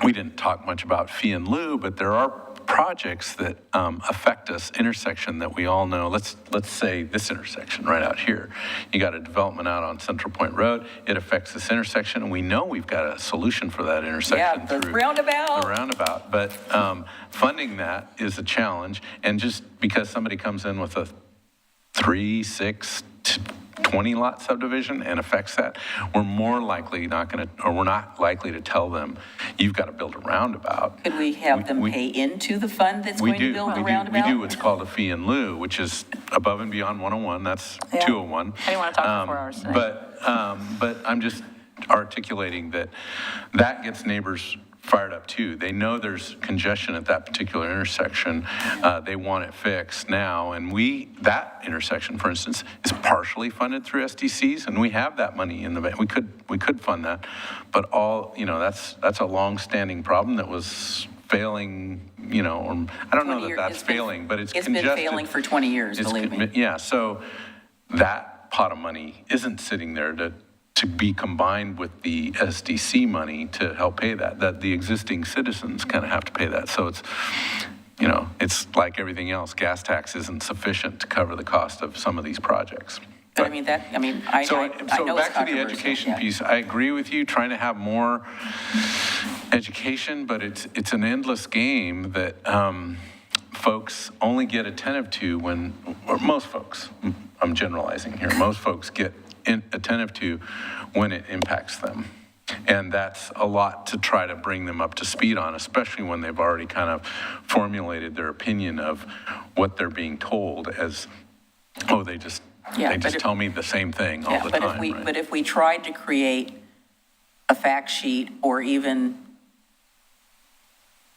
We didn't talk much about fee and lieu, but there are projects that affect us, intersection that we all know. Let's say this intersection right out here. You got a development out on Central Point Road. It affects this intersection, and we know we've got a solution for that intersection. Yeah, the through roundabout. The roundabout, but funding that is a challenge. And just because somebody comes in with a 3, 6, 20 lot subdivision and affects that, we're more likely not going to, or we're not likely to tell them, you've got to build a roundabout. Could we have them pay into the fund that's We going to do, build the we roundabout? do what's called a fee in lieu, which is above and beyond 101, that's Yeah. 201. I didn't want to talk for 4 hours tonight. But I'm just articulating that gets neighbors fired up too. They know there's congestion at that particular intersection. They want it fixed now. And that intersection, for instance, is partially funded through SDCs, and we have that money in the bank. We could fund that, but that's a long-standing problem that was failing, you know, or I don't know 20 that years. that's It's been- failing, but it's It's congested. been failing for 20 years, believe me. Yeah, so that pot of money isn't sitting there to be combined with the SDC money to help pay that the existing citizens kind of have to pay that. So it's, you know, it's like everything else, gas tax isn't sufficient to cover the cost of some of these projects. But I mean, I So know it's back to the controversial, education yeah. piece, I agree with you, trying to have more education, but it's an endless game that folks only get attentive to or most folks, I'm generalizing here, most folks get attentive to when it impacts them. And that's a lot to try to bring them up to speed on, especially when they've already kind of formulated their opinion of what they're being told as, they just tell me the same thing all the time. Right? But if we tried to create a fact sheet or even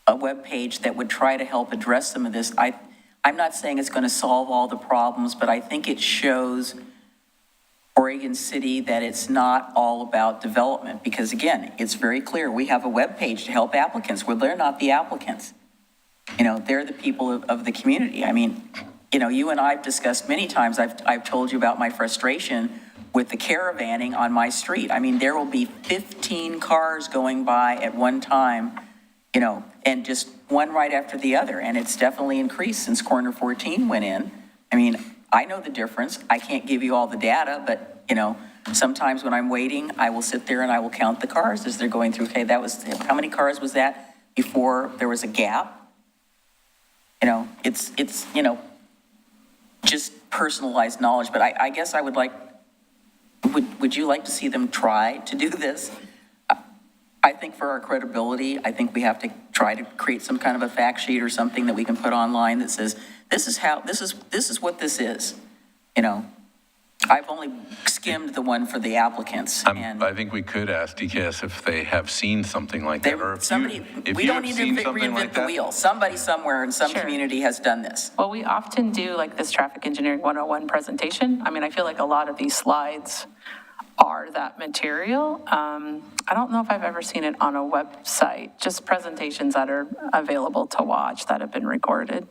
a web page that would try to help address some of this, I'm not saying it's going to solve all the problems, but I think it shows Oregon City that it's not all about development, because again, it's very clear, we have a web page to help applicants, where they're not the applicants. You know, they're the people of the community. I mean, you know, you and I have discussed many times, I've told you about my frustration with the caravanning on my street. I mean, there will be 15 cars going by at one time, you know, and just one right after the other. And it's definitely increased since corner 14 went in. I mean, I know the difference. I can't give you all the data, but, you know, sometimes when I'm waiting, I will sit there and I will count the cars as they're going through. Okay, that was, how many cars was that before there was a gap? You know, it's, you know, just personalized knowledge. But I guess I would like, would you like to see them try to do this? I think for our credibility, I think we have to try to create some kind of a fact sheet or something that we can put online that says, this is how, this is what this is, you know? I've only skimmed the one for the applicants, and I think we could ask DKS if they have seen something like that, or if somebody, we you don't have need to seen something reinvent like the that. wheel. Somebody somewhere in some Sure. community has done this. Well, we often do like this Traffic Engineering 101 presentation. I mean, I feel like a lot of these slides are that material. I don't know if I've ever seen it on a website, just presentations that are available to watch that have been recorded.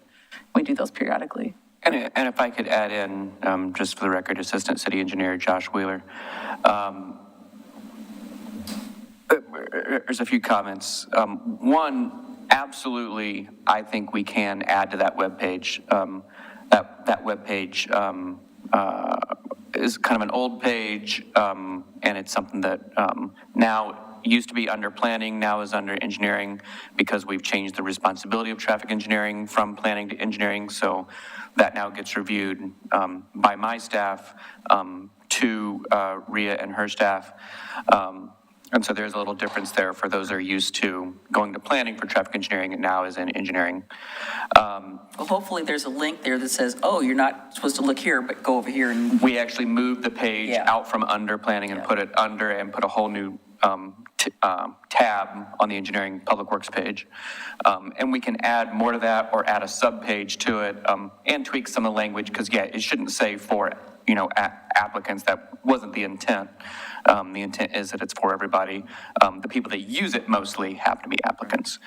We do those periodically. And if I could add in, just for the record, Assistant City Engineer Josh Wheeler. There's a few comments. One, absolutely, I think we can add to that webpage. That webpage is kind of an old page, and it's something that now used to be under planning, now is under engineering, because we've changed the responsibility of traffic engineering from planning to engineering. So that now gets reviewed by my staff to Rhea and her staff. And so there's a little difference there for those that are used to going to planning for traffic engineering and now is in engineering. Well, hopefully there's a link there that says, oh, you're not supposed to look here, but go over here and. We actually moved the page Yeah. out from under planning and put it under and put a whole new tab on the engineering public works page. And we can add more to that or add a sub-page to it and tweak some of the language because, yeah, it shouldn't say for, you know, applicants. That wasn't the intent. The intent is that it's for everybody. The people that use it mostly happen to be applicants.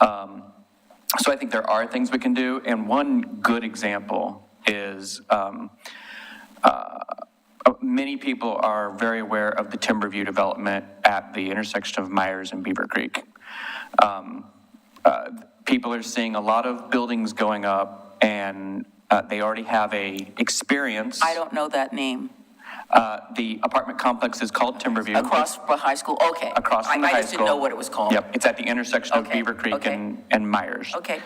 So I think there are things we can do. And one good example is many people are very aware of the Timberview development at the intersection of Myers and Beaver Creek. People are seeing a lot of buildings going up, and they already have a experience. I don't know that name. The apartment complex is called Timberview. Across the high school, okay. Across from the high I just didn't school. know what it was called. Yep, it's at the intersection of Okay, Beaver Creek okay. and Myers. Okay,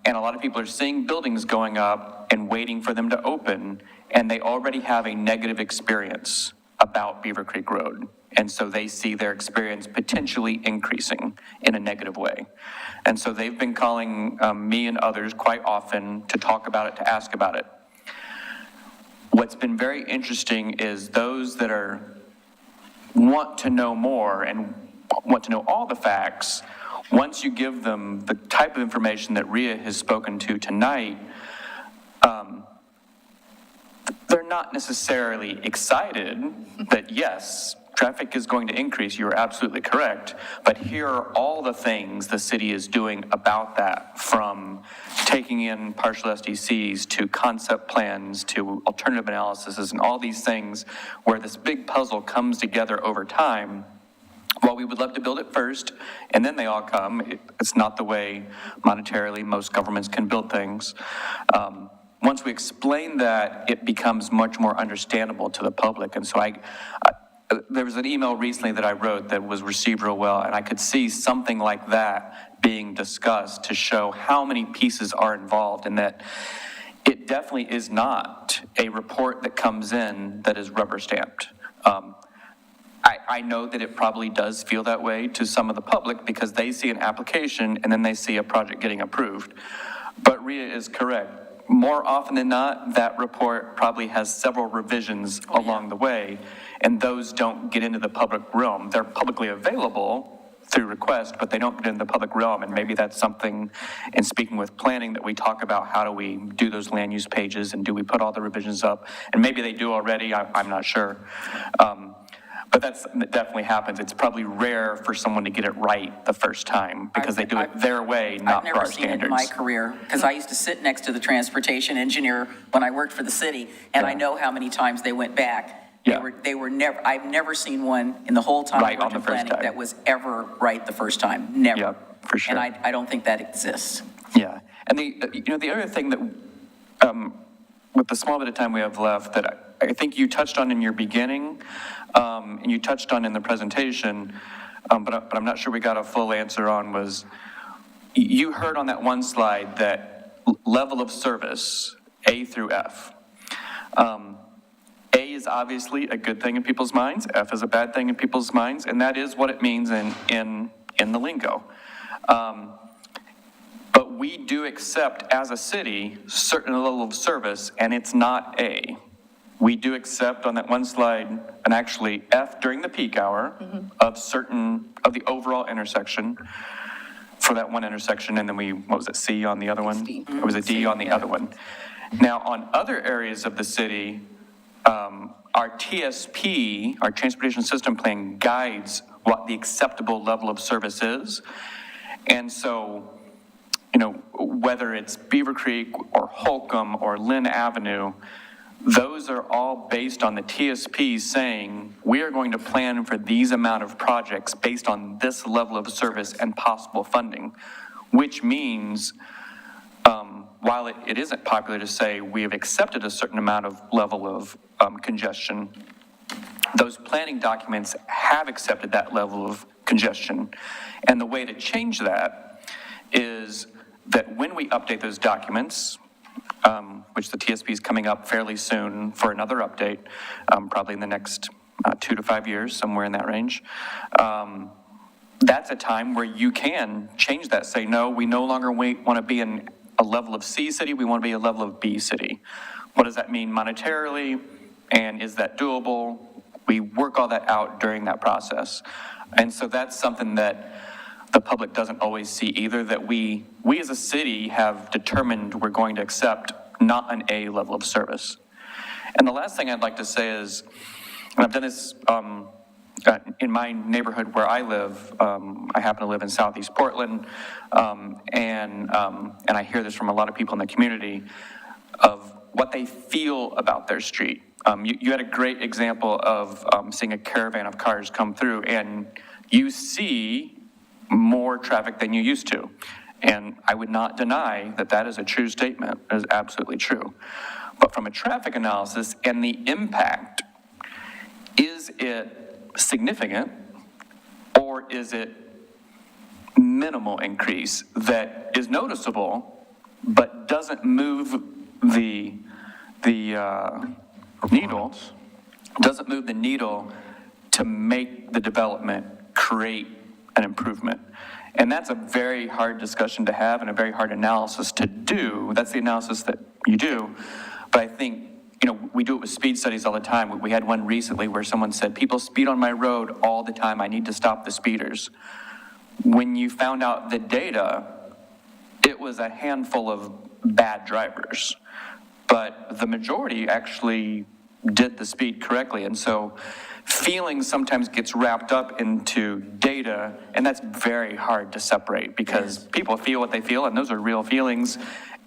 And a lot of people are seeing buildings going up and waiting for them to open, and they already have a negative experience about Beaver Creek Road. And so they see their experience potentially increasing in a negative way. And so they've been calling me and others quite often to talk about it, to ask about it. What's been very interesting is those that want to know more and want to know all the facts, once you give them the type of information that Rhea has spoken to tonight, they're not necessarily excited that, yes, traffic is going to increase. You're absolutely correct. But here are all the things the city is doing about that, from taking in partial SDCs to concept plans to alternative analysis and all these things where this big puzzle comes together over time. While we would love to build it first, and then they all come, it's not the way monetarily most governments can build things. Once we explain that, it becomes much more understandable to the public. And so there was an email recently that I wrote that was received real well, and I could see something like that being discussed to show how many pieces are involved, and that it definitely is not a report that comes in that is rubber stamped. I know that it probably does feel that way to some of the public because they see an application and then they see a project getting approved. But Rhea is correct. More often than not, that report probably has several revisions along the way, and those don't get into the public realm. They're publicly available through request, but they don't get into the public realm. And maybe that's something, in speaking with planning, that we talk about. How do we do those land use pages, and do we put all the revisions up? And maybe they do already, I'm not sure. But that definitely happens. It's probably rare for someone to get it right the first time because they do it their way, not for our I've never seen it in standards. my career, because I used to sit next to the transportation engineer when I worked for the city, and I know how many times they went back. Yeah. They were never, I've never seen one in the whole time I Right on worked in the first planning time. that was ever right the first time, never. Yep. for sure. And I don't think that exists. Yeah, and the other thing that, with the small bit of time we have left, that I think you touched on in your beginning, and you touched on in the presentation, but I'm not sure we got a full answer on, was you heard on that one slide that level of service, A through F. A is obviously a good thing in people's minds, F is a bad thing in people's minds, and that is what it means in the lingo. But we do accept, as a city, certain level of service, and it's not A. We do accept on that one slide, and actually F during the peak hour of the overall intersection for that one intersection, and then what was it, C on the other one? It was a D on the other one. Now, on other areas of the city, our TSP, our Transportation System Plan, guides what the acceptable level of service is. And so, whether it's Beaver Creek or Holcomb or Lynn Avenue, those are all based on the TSP saying, we are going to plan for these amount of projects based on this level of service and possible funding, which means, while it isn't popular to say we have accepted a certain amount of level of congestion, those planning documents have accepted that level of congestion. And the way to change that is that when we update those documents, which the TSP is coming up fairly soon for another update, probably in the next 2 to 5 years, somewhere in that range, that's a time where you can change that, say, no, we no longer want to be in a level of C city, we want to be a level of B city. What does that mean monetarily, and is that doable? We work all that out during that process. And so that's something that the public doesn't always see either, that we as a city have determined we're going to accept not an A level of service. And the last thing I'd like to say is, and I've done this in my neighborhood where I live, I happen to live in Southeast Portland, and I hear this from a lot of people in the community of what they feel about their street. You had a great example of seeing a caravan of cars come through, and you see more traffic than you used to. And I would not deny that that is a true statement. It is absolutely true. But from a traffic analysis and the impact, is it significant or is it minimal increase that is noticeable but doesn't move the needle, to make the development create an improvement? And that's a very hard discussion to have and a very hard analysis to do. That's the analysis that you do. But I think, we do it with speed studies all the time. We had one recently where someone said, people speed on my road all the time. I need to stop the speeders. When you found out the data, it was a handful of bad drivers. But the majority actually did the speed correctly. And so feeling sometimes gets wrapped up into data, and that's very hard to separate because people feel what they feel, and those are real feelings.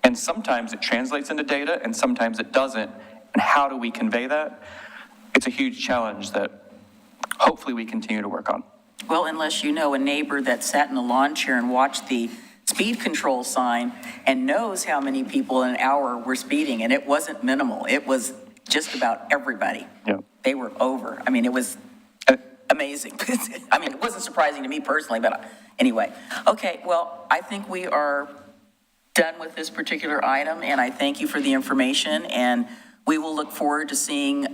And sometimes it translates into data, and sometimes it doesn't. And how do we convey that? It's a huge challenge that hopefully we continue to work on. Well, unless you know a neighbor that sat in a lawn chair and watched the speed control sign and knows how many people an hour were speeding, and it wasn't minimal. It was just about everybody. Yeah. They were over. I mean, it was amazing. I mean, it wasn't surprising to me personally, but anyway. Okay, well, I think we are done with this particular item, and I thank you for the information, and we will look forward to seeing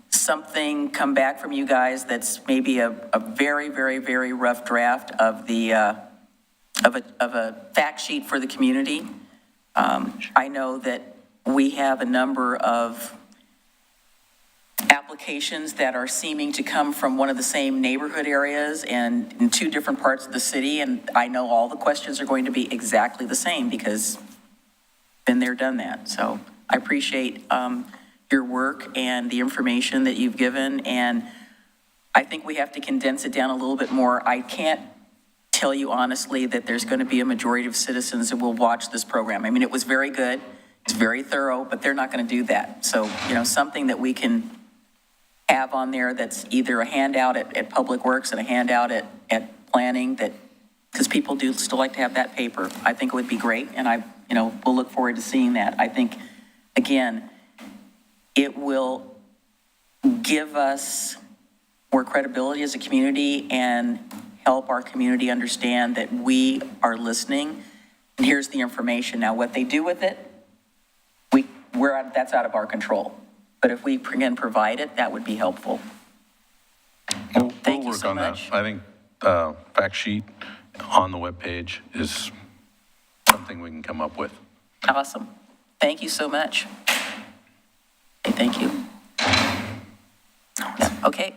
something come back from you guys that's maybe a very, very, very rough draft of the of a fact sheet for the community. I know that we have a number of applications that are seeming to come from one of the same neighborhood areas and in two different parts of the city, and I know all the questions are going to be exactly the same because been there, done that. So I appreciate your work and the information that you've given, and I think we have to condense it down a little bit more. I can't tell you honestly that there's going to be a majority of citizens that will watch this program. I mean, it was very good, it's very thorough, but they're not going to do that. So, something that we can have on there that's either a handout at Public Works and a handout at planning that because people do still like to have that paper. I think it would be great, and we'll look forward to seeing that. I think, again, it will give us more credibility as a community and help our community understand that we are listening. And here's the information. Now, what they do with it, that's out of our control. But if we can provide it, that would be helpful. Thank you We'll so work on that. much. I think fact sheet on the webpage is something we can come up with. Awesome. Thank you so much. Okay, thank you. Okay.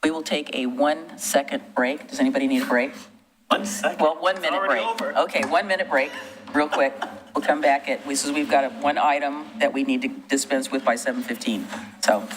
We will take a 1 second break. Does anybody need a break? 1 second. Well, 1 It's minute already break. over. Okay, 1 minute break, real quick. We'll come back we've got one item that we need to dispense with by 7:15. So